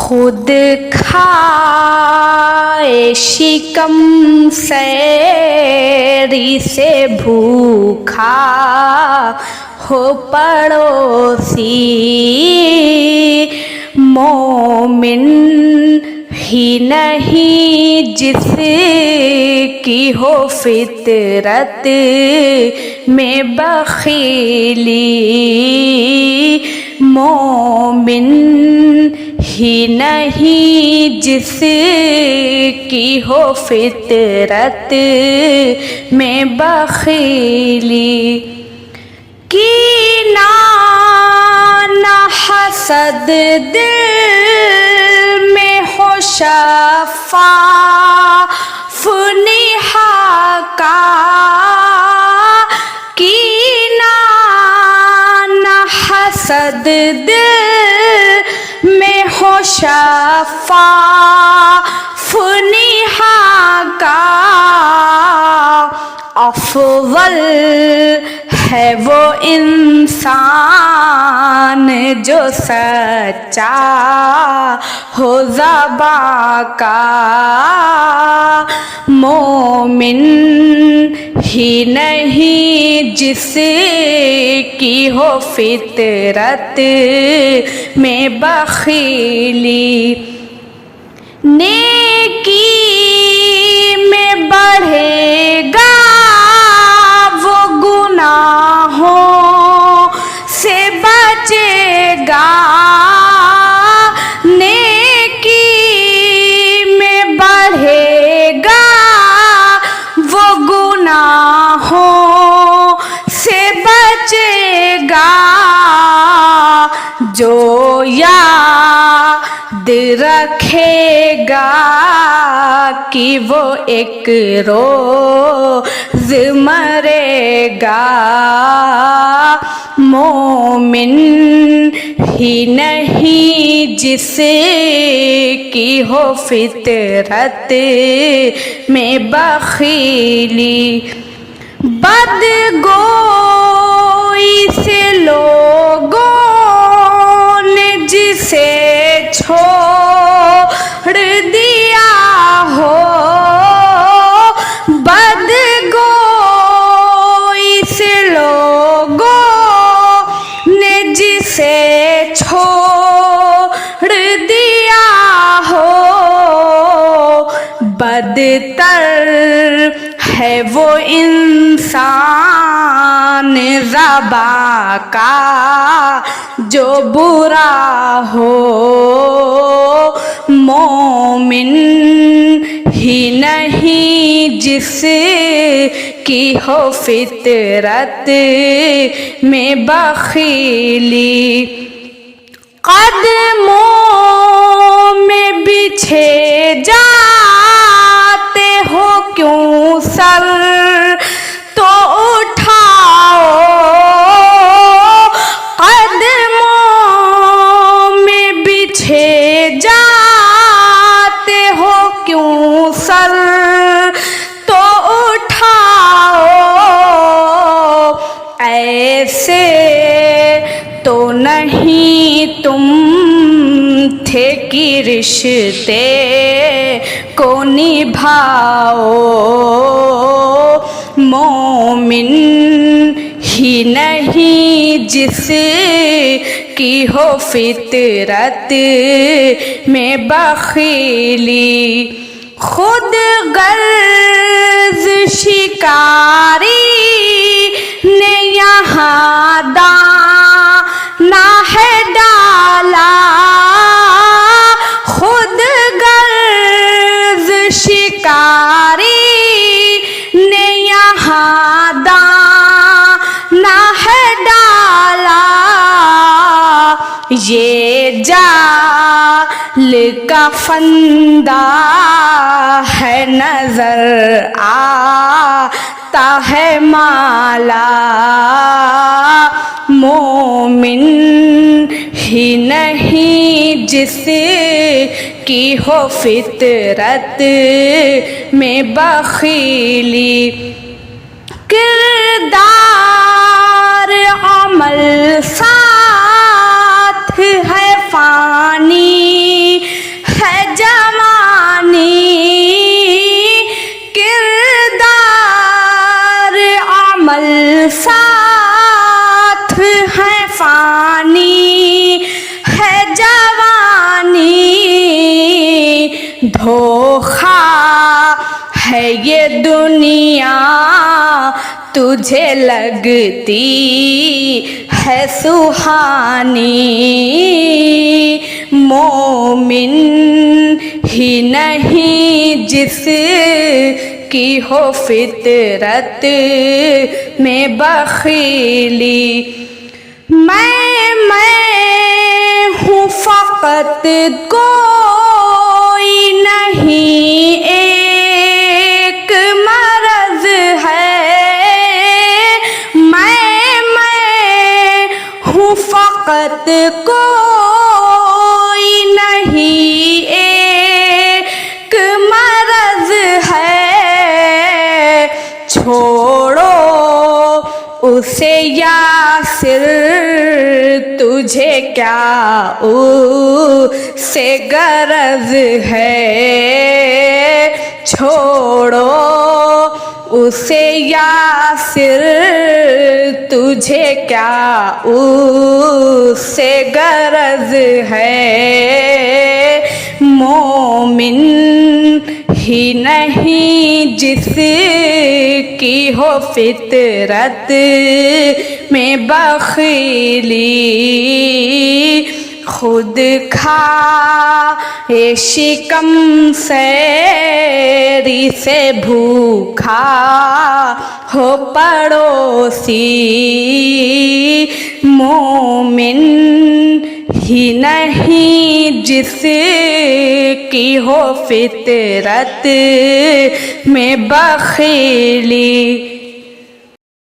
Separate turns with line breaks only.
خود کھائے شکم سیری سے بھوکا ہو پڑوسی، مومن ہی نہیں جس کی ہو فطرت میں بخیلی، مومن ہی نہیں جس کی ہو فطرت میں بخیلی، کینہ نہ حسد دل میں ہو شفاف نیہا کا، کینہ نہ حسد دل میں ہو شفاف نیہا کا، افضل ہے وہ انسان جو سچا ہو زباں کا، مومن ہی نہیں جس کی ہو فطرت میں بخیلی، نیکی میں بڑھے گا وہ گناہوں سے بچے گا، نیکی میں بڑھے گا وہ گناہوں سے بچے گا، جو یاد رکھے گا کہ وہ ایک روز مرے گا، مومن ہی نہیں جس کی ہو فطرت میں بخیلی، بدگوئی سے لوگوں نے جسے چھوڑ دیا ہو، بدگوئی سے لوگوں نے جسے چھوڑ دیا ہو، بدتر ہے وہ انسان زباں کا جو برا ہو، مومن ہی نہیں جس کی ہو فطرت میں بخیلی، قدموں میں بچھے جاتے ہو کیوں سر تو اٹھاؤ، قدموں میں بچھے جاتے ہو کیوں سر تو اٹھاؤ، ایسے تو نہیں تم تھے کہ رشتے کو نبھاؤ، مومن ہی نہیں جس کی ہو فطرت میں بخیلی، خود غرض شکاری نے یہاں دانہ ہے ڈالا، خود غرض شکاری نے یہاں دانہ ہے ڈالا، یہ جال کا فندہ ہے نظر آتا ہے مالا، مومن ہی نہیں جس کی ہو فطرت میں بخیلی، کردار عمل ساتھ ہے فانی جوانی کردار عمل ساتھ ہے فانی ہے جوانی دھوکہ ہے یہ دنیا تجھے لگتی ہے سہانی مومن ہی نہیں جس کی ہو فطرت میں بخیلی میں ہوں فقط کوئی نہیں ایک مرض ہے میں ہوں فقط کوئی نہیں ایک مرض ہے چھوڑو اسے یاسر تجھے کیا اسے غرض ہے چھوڑو اسے یاسر تجھے کیا اسے غرض ہے مومن ہی نہیں جس کی ہو فطرت میں بخیلی خود کھائے شکم سیری سے بھوکا ہو پڑوسی مومن ہی نہیں جس کی ہو فطرت میں بخیلی